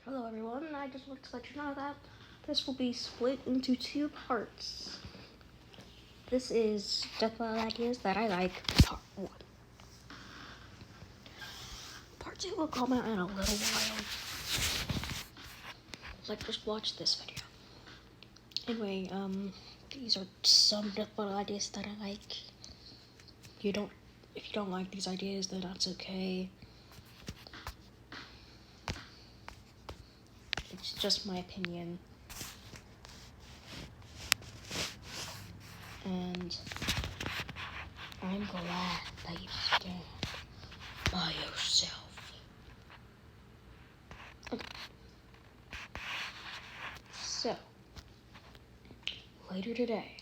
Hello everyone, I just want to let you know that this will be split into two parts. This is Death Battle Ideas That I Like, Part 1. Part 2 will come out in a little while. Just watch this video. Anyway, these are some Death Battle Ideas that I like. If you don't like these ideas, then that's okay. It's just my opinion. And I'm glad that you stand by yourself. Okay. So, later today,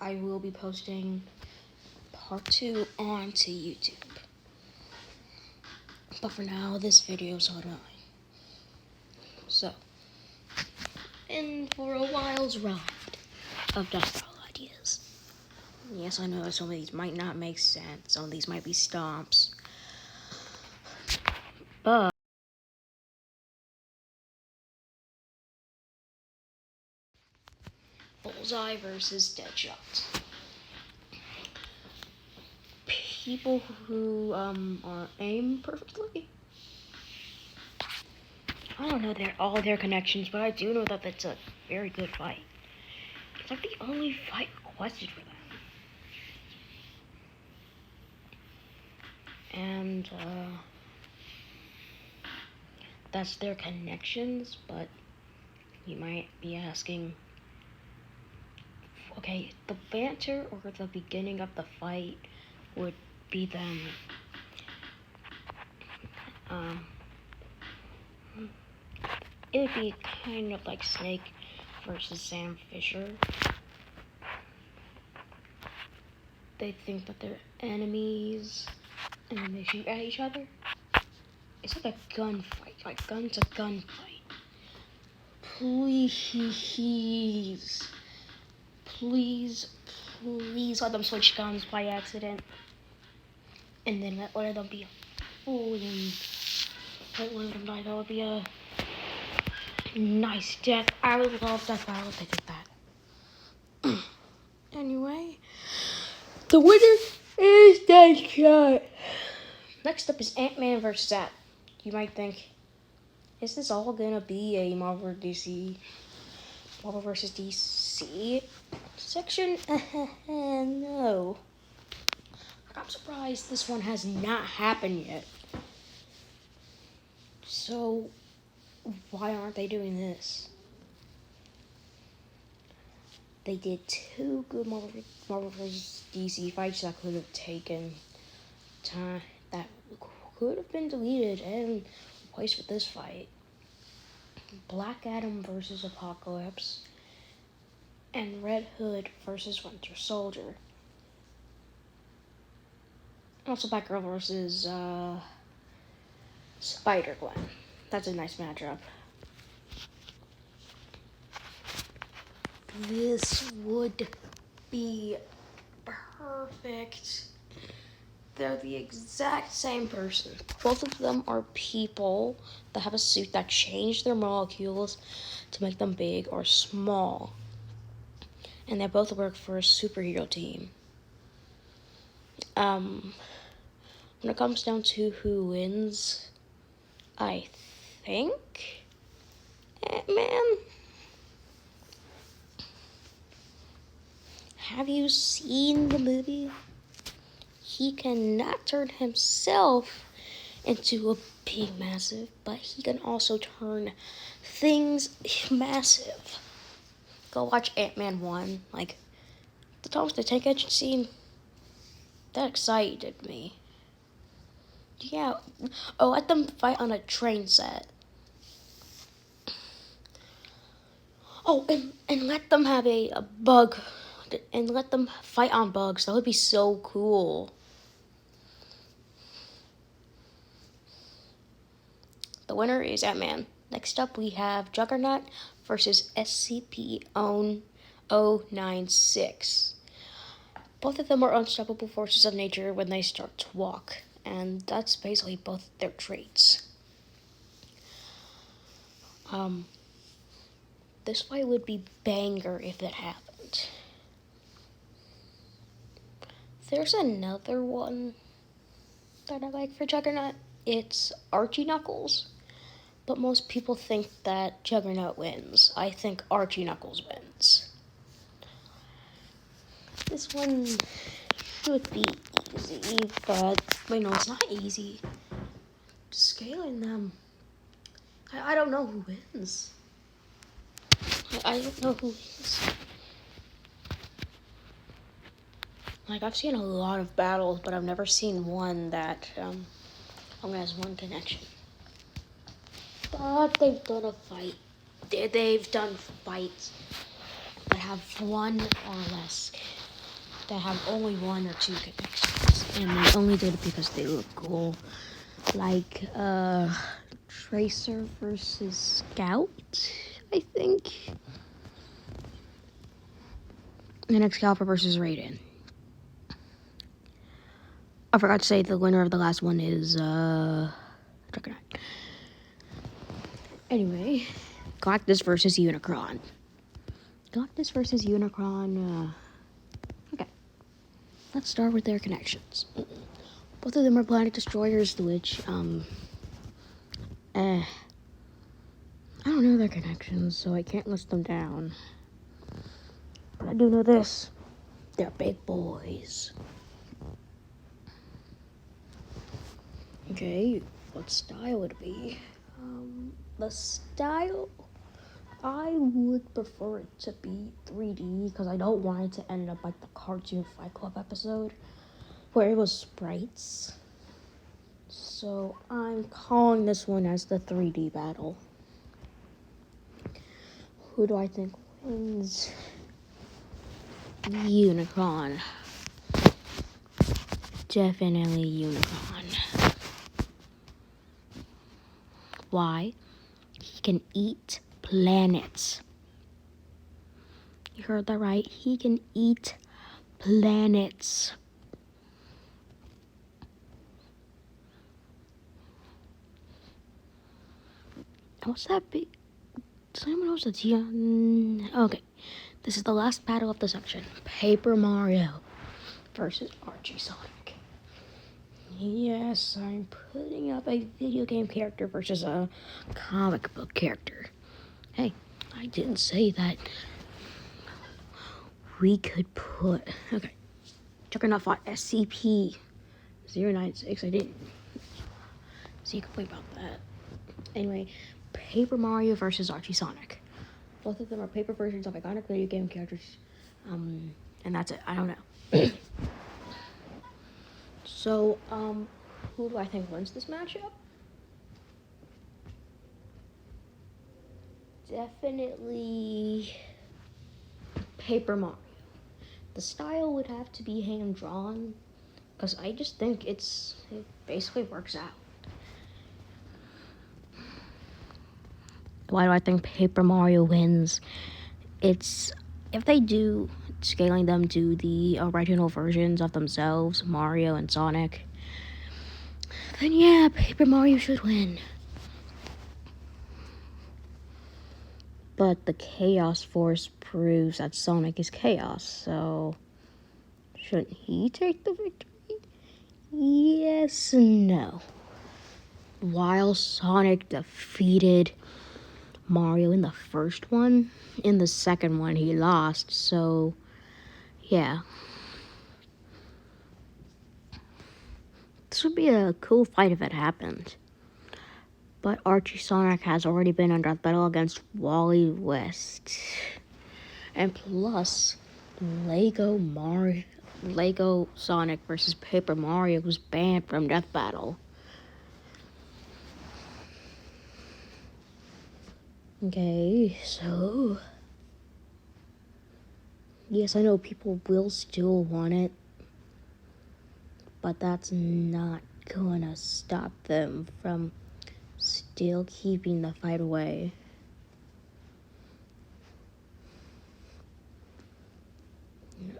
I will be posting part 2 onto YouTube. But for now, this video's online. So, and for a while's ride of Death Battle Ideas. Yes, I know some of these might not make sense. Some of these might be stomps. But Bullseye versus Deadshot. People who are aim perfectly. I don't know all their connections, but I do know that it's a very good fight. It's like the only fight requested for them. And that's their connections, but you might be asking, okay, the banter or the beginning of the fight would be them it would be kind of like Snake versus Sam Fisher. They think that they're enemies and then they shoot at each other. It's like a gunfight, like gun to gun fight. Please let them switch guns by accident. And then let one of them be a fool and let one of them die. That would be a nice death. I would love Death Battle if they did that. Anyway, the winner is Deadshot. Next up is Ant-Man vs. Zap. You might think, is this all gonna be a Marvel vs. DC section? No. I'm surprised this one has not happened yet. So, why aren't they doing this? They did two good Marvel vs. DC fights that could have taken time, that could have been deleted and replaced with this fight. Black Adam versus Apocalypse and Red Hood versus Winter Soldier. Also Batgirl versus Spider-Gwen. That's a nice matchup. This would be perfect. They're the exact same person. Both of them are people that have a suit that change their molecules to make them big or small. And they both work for a superhero team. When it comes down to who wins, I think Ant-Man. Have you seen the movie? He cannot turn himself into a big massive, but he can also turn things massive. Go watch Ant-Man 1. Like, the Thomas the Tank Engine scene, that excited me. Yeah. Oh, let them fight on a train set. Oh, and let them have a bug, and let them fight on bugs. That would be so cool. The winner is Ant-Man. Next up, we have Juggernaut versus SCP-096. Both of them are unstoppable forces of nature when they start to walk, and that's basically both their traits. Um, this fight would be banger if it happened. There's another one that I like for Juggernaut. It's Archie Knuckles. But most people think that Juggernaut wins. I think Archie Knuckles wins. This one should be easy, but wait, no, it's not easy. Scaling them, I don't know who wins. I don't know who wins. Like, I've seen a lot of battles, but I've never seen one that only has one connection. But they've done a fight. They've done fights that have one or less, that have only one or two connections, and they only did it because they look cool. Like Tracer versus Scout, I think, and Excalibur versus Raiden. I forgot to say the winner of the last one is Juggernaut. Anyway, Galactus versus Unicron. Galactus versus Unicron. Okay, let's start with their connections. Both of them are planet destroyers, which I don't know their connections, so I can't list them down. But I do know this: they're big boys. Okay, what style would it be? The style, I would prefer it to be 3D because I don't want it to end up like the Cartoon Fight Club episode where it was sprites. So I'm calling this one as the 3D battle. Who do I think wins? Unicron. Definitely Unicron. Why? He can eat planets. You heard that right? He can eat planets. What's that big? Does anyone know what's the T on? Okay. This is the last battle of the section. Paper Mario versus Archie Sonic. Yes, I'm putting up a video game character versus a comic book character. Hey, I didn't say that we could put... Okay. Juggernaut fought SCP-096. I didn't see a complaint about that. Anyway, Paper Mario versus Archie Sonic. Both of them are paper versions of iconic video game characters. And that's it. I don't know. So, who do I think wins this matchup? Definitely Paper Mario. The style would have to be hand-drawn, because I just think it basically works out. Why do I think Paper Mario wins? It's, if they do scaling them to the original versions of themselves, Mario and Sonic, then yeah, Paper Mario should win. But the Chaos Force proves that Sonic is chaos, so shouldn't he take the victory? Yes and no. While Sonic defeated Mario in the first one, in the second one he lost, so yeah. This would be a cool fight if it happened. But Archie Sonic has already been in Death Battle against Wally West. And plus, Lego Sonic versus Paper Mario was banned from Death Battle. Okay, so... Yes, I know people will still want it, but that's not gonna stop them from still keeping the fight away.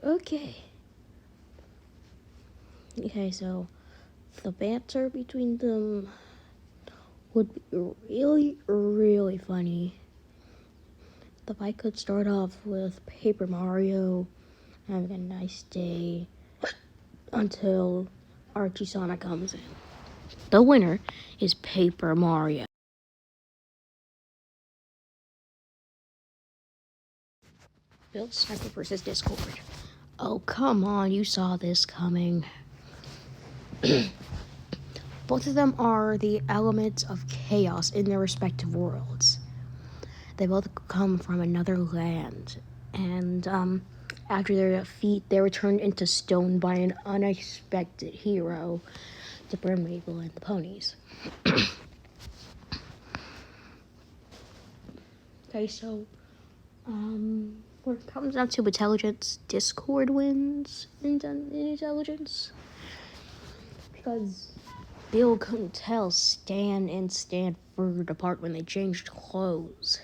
Okay, so the banter between them would be really, really funny. The fight could start off with Paper Mario having a nice day until Archie Sonic comes in. The winner is Paper Mario. Build Sniper versus Discord. Oh, come on, you saw this coming. Both of them are the elements of chaos in their respective worlds. They both come from another land, and after their defeat, they were turned into stone by an unexpected hero, the Brim Maple and the ponies. Okay, so when it comes down to intelligence, Discord wins in intelligence. Because Bill couldn't tell Stan and Stanford apart when they changed clothes.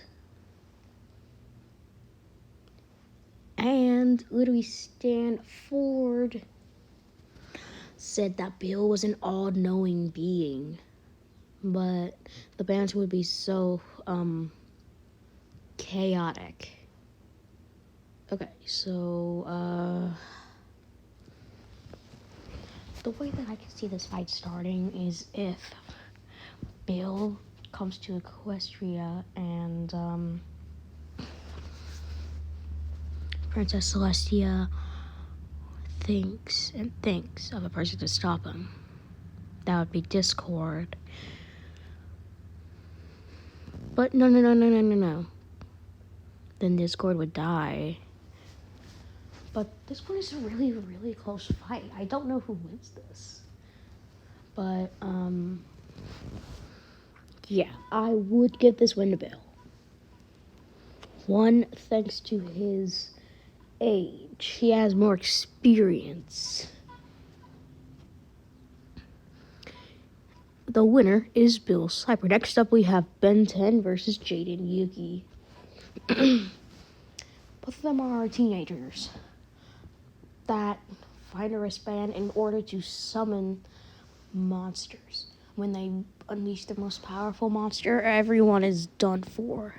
And literally Stanford said that Bill was an all-knowing being. But the bands would be so, chaotic. Okay, so, the way that I can see this fight starting is if Bill comes to Equestria and, Princess Celestia thinks and thinks of a person to stop him. That would be Discord. But no. Then Discord would die. But Discord is a really, really close fight. I don't know who wins this. But, yeah, I would give this win to Bill. One, thanks to his age. He has more experience. The winner is Bill Sniper. Next up, we have Ben 10 versus Jaden Yuki. Both of them are teenagers that find a wristband in order to summon monsters. When they unleash the most powerful monster, everyone is done for.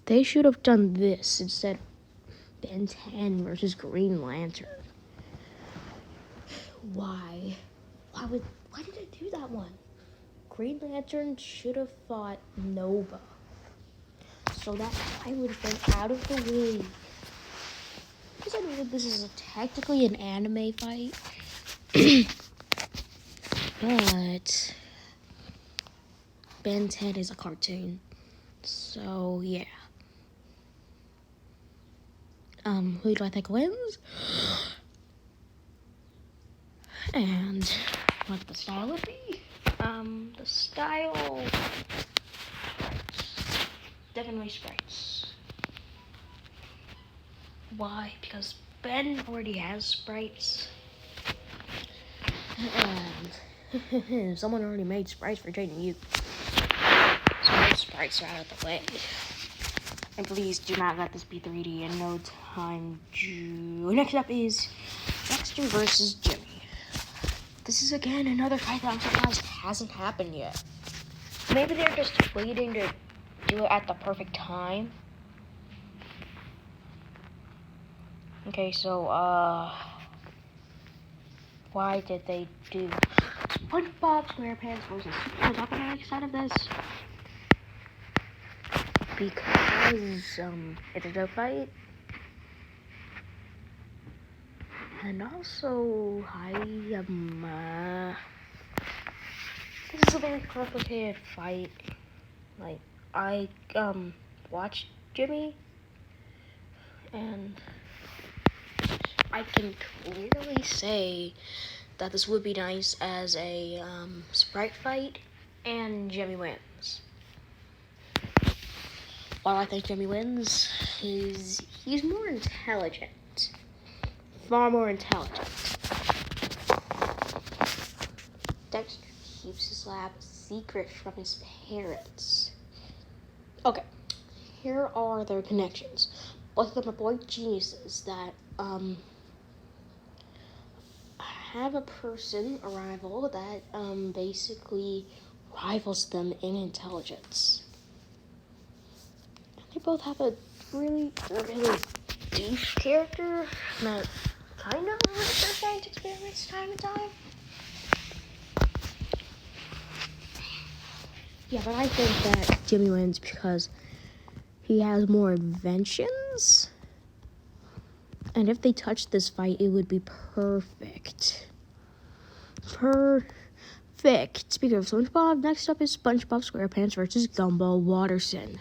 They should have done this instead. Ben 10 versus Green Lantern. Why? Why did I do that one? Green Lantern should have fought Nova, so that I would have been out of the way. Because I know that this is technically an anime fight, but Ben 10 is a cartoon, so yeah. Who do I think wins? And what the style would be? The style, definitely sprites. Why? Because Ben already has sprites. And someone already made sprites for Jaden Yuki. So those sprites are out of the way. And please do not let this be 3D in no time. Next up is Dexter versus Jimmy. This is again another fight that I'm surprised hasn't happened yet. Maybe they're just waiting to do it at the perfect time. Okay, so, why did they do SpongeBob SquarePants versus Super Dynamic side of this? Because, it's a dope fight. And also, this is a very complicated fight. Like, I, watched Jimmy, and I can clearly say that this would be nice as a, sprite fight, and Jimmy wins. Why I think Jimmy wins is he's more intelligent. Far more intelligent. Dexter keeps his lab secret from his parents. Okay, here are their connections. Both of them are boy geniuses that have a person, a rival, that basically rivals them in intelligence. And they both have a really douche character that kind of ruins their science experiments time to time. Yeah, but I think that Jimmy wins because he has more inventions. And if they touched this fight, it would be perfect. Perfect. Speaking of SpongeBob, next up is SpongeBob SquarePants versus Gumball Watterson.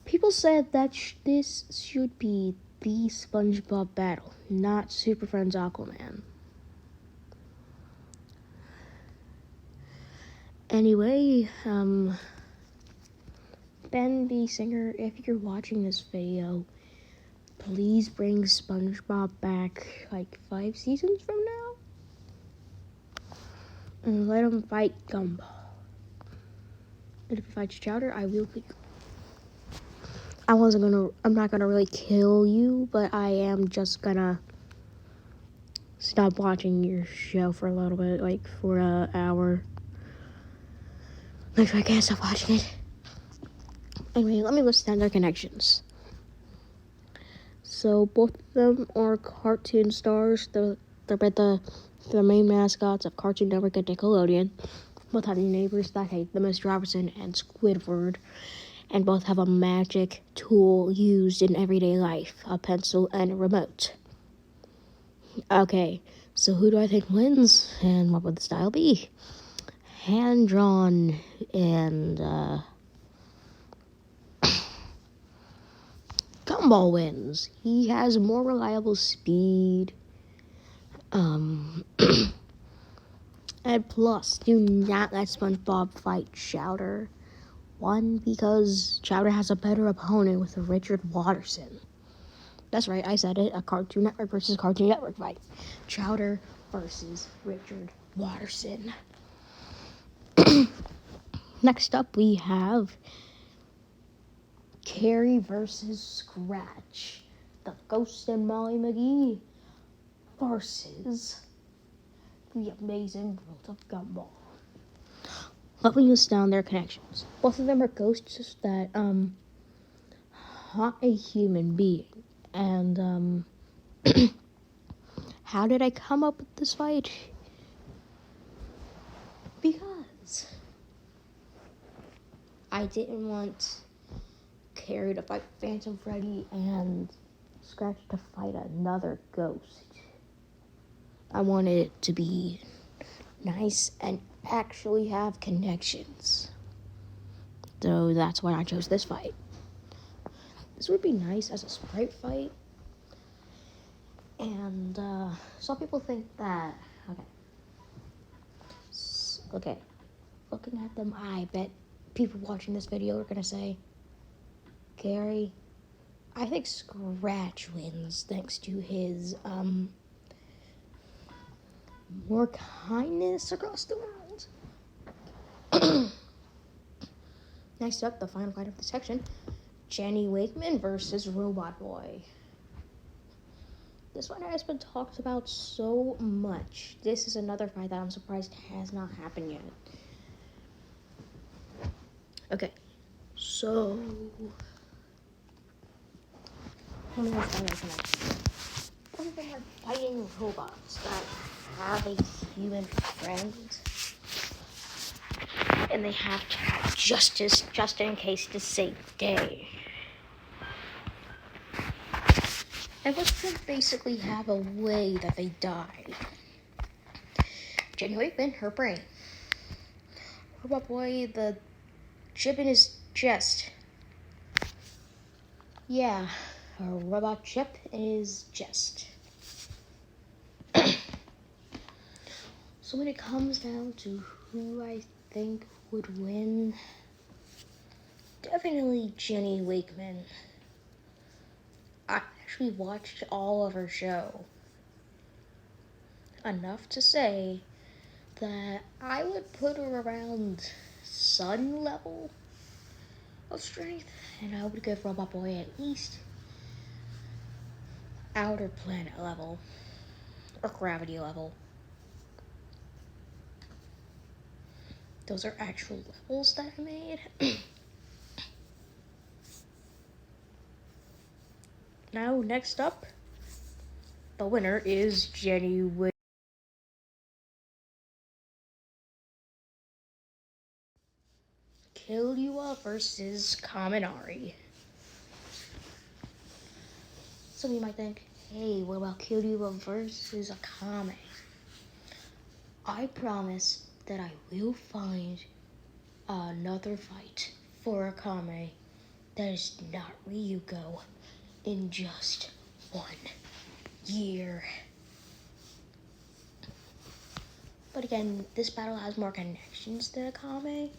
People said that this should be the SpongeBob battle, not Super Friends Aquaman. Anyway, Ben B. Singer, if you're watching this video, please bring SpongeBob back like 5 seasons from now. And let him fight Gumball. And if he fights Chowder, I will kill you. I'm not gonna really kill you, but I am just gonna stop watching your show for a little bit, like for an hour. Make sure I can't stop watching it. Anyway, let me list down their connections. So both of them are cartoon stars. They're the main mascots of Cartoon Network and Nickelodeon. Both have neighbors that hate them, Mr. Robertson and Squidward. And both have a magic tool used in everyday life, a pencil and a remote. Okay, so who do I think wins? And what would the style be? Hand-drawn and, Gumball wins. He has more reliable speed. And plus, do not let SpongeBob fight Chowder. One, because Chowder has a better opponent with Richard Watterson. That's right, I said it. A Cartoon Network versus Cartoon Network fight. Chowder versus Richard Watterson. Next up, we have Carrie versus Scratch. The Ghost and Molly McGee versus the Amazing World of Gumball. Let me list down their connections. Both of them are ghosts that haunt a human being. And how did I come up with this fight? Because I didn't want Carrie to fight Phantom Freddy and Scratch to fight another ghost. I wanted it to be nice and actually have connections. So that's why I chose this fight. This would be nice as a sprite fight. And some people think that, okay, looking at them, I bet people watching this video are gonna say, Gary, I think Scratch wins thanks to his more kindness across the world. Next up, the final fight of the section, Jenny Wakeman versus Robot Boy. This one has been talked about so much. This is another fight that I'm surprised has not happened yet. Okay, so let me just find out connection. Both of them are fighting robots that have a human friend. And they have to have justice just in case to save the day. And both of them basically have a way that they die. Jenny Wakeman, her brain. Robot Boy, the chip in his chest. Yeah, a robot chip in his chest. So when it comes down to who I think would win, definitely Jenny Wakeman. I actually watched all of her show. Enough to say that I would put her around sun level of strength, and I would give Robot Boy at least outer planet level or gravity level. Those are actual levels that I made. Now, next up, the winner is Jenny Wood. Killua versus Kaminari. So you might think, hey, what about Killua versus Akame? I promise that I will find another fight for Akame that is not Ryugo in just 1 year. But again, this battle has more connections to Akame.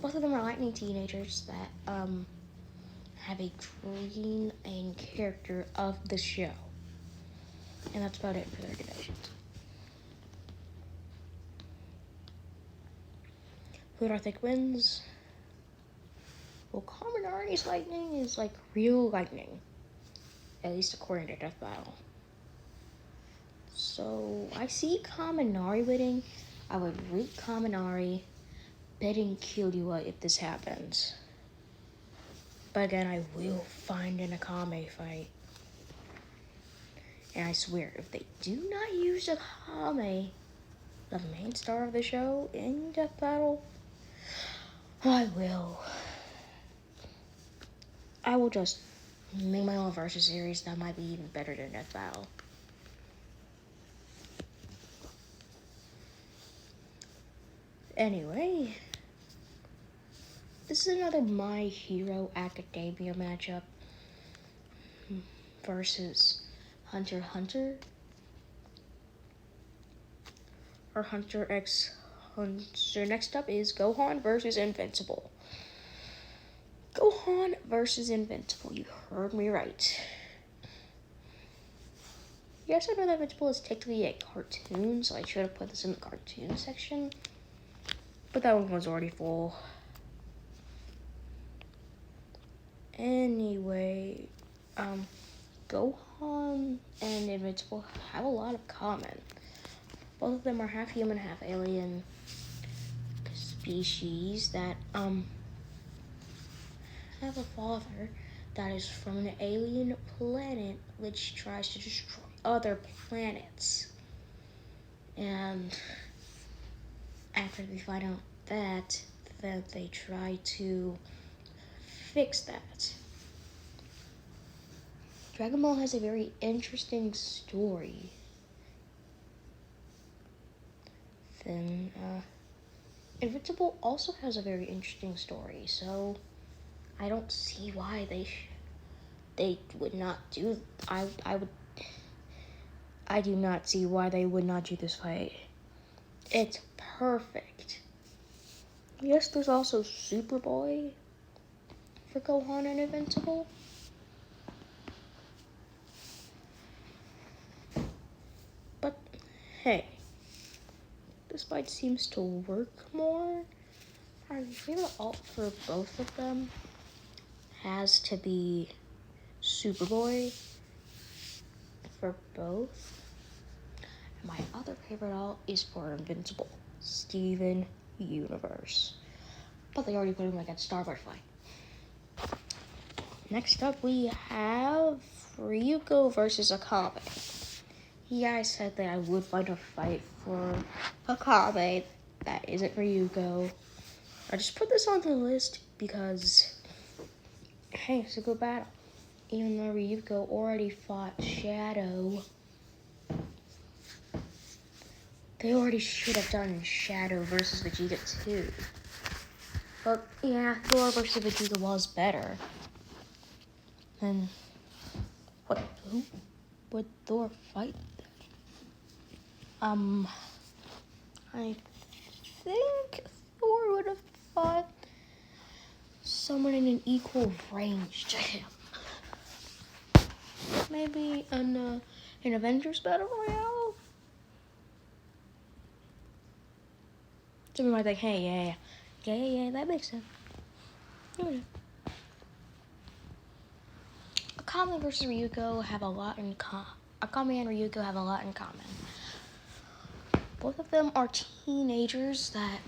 Both of them are lightning teenagers that have a dream and character of the show. And that's about it for their connections. Who do I think wins? Well, Kaminari's lightning is like real lightning. At least according to Death Battle. So, I see Kaminari winning. I would root Kaminari, betting Killua if this happens. But again, I will find an Akame fight. And I swear, if they do not use Akame, the main star of the show, in Death Battle, I will just make my own versus series that might be even better than Death Battle. Anyway, this is another My Hero Academia matchup versus Hunter x Hunter or Hunter x Hunter. Next up is Gohan versus Invincible. Gohan versus Invincible. You heard me right. Yes, I know that Invincible is technically a cartoon, so I should have put this in the cartoon section. But that one was already full. Anyway, Gohan and Invincible have a lot of common. Both of them are half human, half alien species that have a father that is from an alien planet which tries to destroy other planets. And after they find out that they try to fix that. Dragon Ball has a very interesting story. Then, Invincible also has a very interesting story, so I don't see why they would not do. I do not see why they would not do this fight. It's perfect. Yes, there's also Superboy for Gohan and Invincible. But hey, this fight seems to work more. My favorite alt for both of them has to be Superboy for both. And my other favorite alt is for Invincible, Steven Universe. But they already put him against Starboard fight. Next up, we have Ryuko versus Akame. Yeah, I said that I would find a fight for Akame that isn't Ryuko. I just put this on the list because, hey, it's a good battle. Even though Ryuko already fought Shadow, they already should have done Shadow versus Vegeta too. But yeah, Thor versus Vegeta was better. And who would Thor fight? I think Thor would have fought someone in an equal range to him. Maybe an Avengers Battle Royale? Somebody might think, hey, yeah, that makes sense. Yeah. Akame versus Ryuko have a lot in common. Akame and Ryuko have a lot in common. Both of them are teenagers that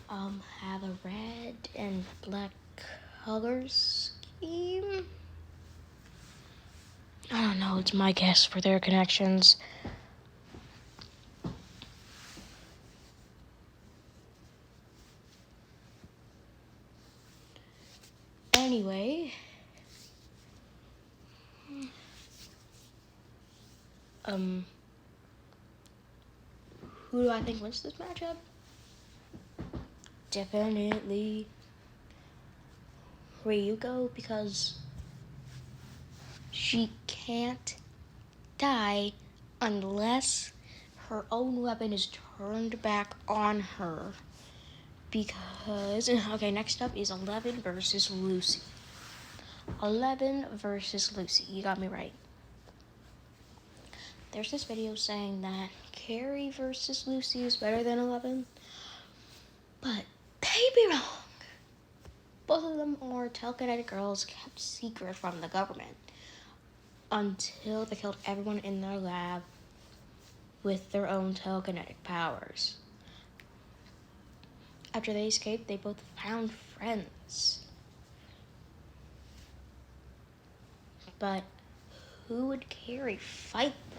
have a red and black color scheme. I don't know, it's my guess for their connections. Anyway, who do I think wins this matchup? Definitely Ryuko, because she can't die unless her own weapon is turned back on her. Because, okay, next up is 11 versus Lucy. 11 versus Lucy, you got me right. There's this video saying that Carrie versus Lucy is better than 11, but they'd be wrong. Both of them are telekinetic girls kept secret from the government until they killed everyone in their lab with their own telekinetic powers. After they escaped, they both found friends. But who would Carrie fight them?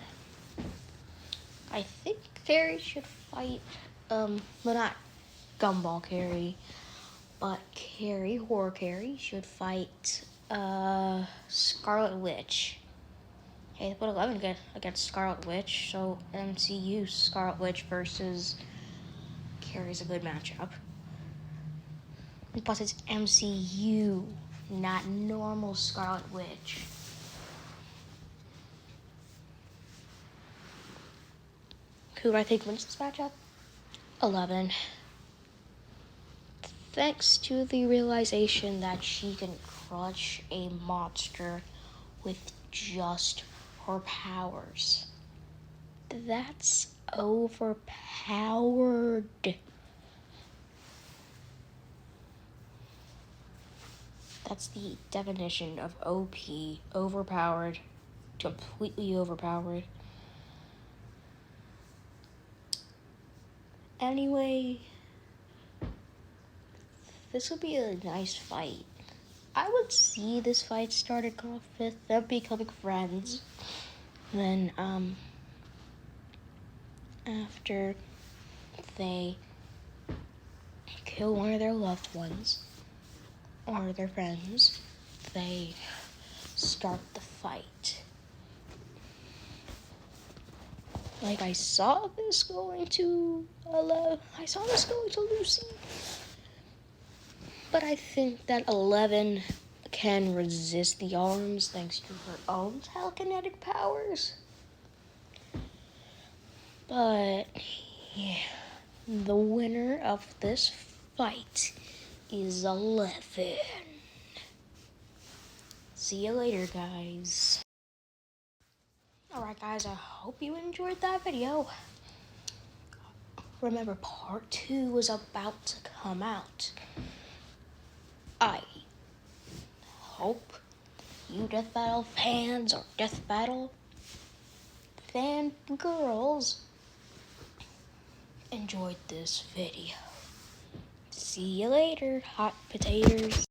I think Carrie should fight, well, not Gumball Carrie, but Carrie, Horror Carrie, should fight, Scarlet Witch. Hey, they put 11 against Scarlet Witch, so MCU Scarlet Witch versus Carrie's a good matchup. Plus, it's MCU, not normal Scarlet Witch. Who do I think wins this matchup? 11. Thanks to the realization that she can crush a monster with just her powers. That's overpowered. That's the definition of OP, overpowered, completely overpowered. Anyway, this would be a nice fight. I would see this fight started off with them becoming friends. Then, after they kill one of their loved ones or their friends, they start the fight. Like, I saw this going to Lucy. But I think that 11 can resist the arms thanks to her own telekinetic powers. But, yeah, the winner of this fight is 11. See you later, guys. Alright, guys, I hope you enjoyed that video. Remember, part 2 is about to come out. I hope you Death Battle fans or Death Battle fan girls enjoyed this video. See you later, hot potatoes.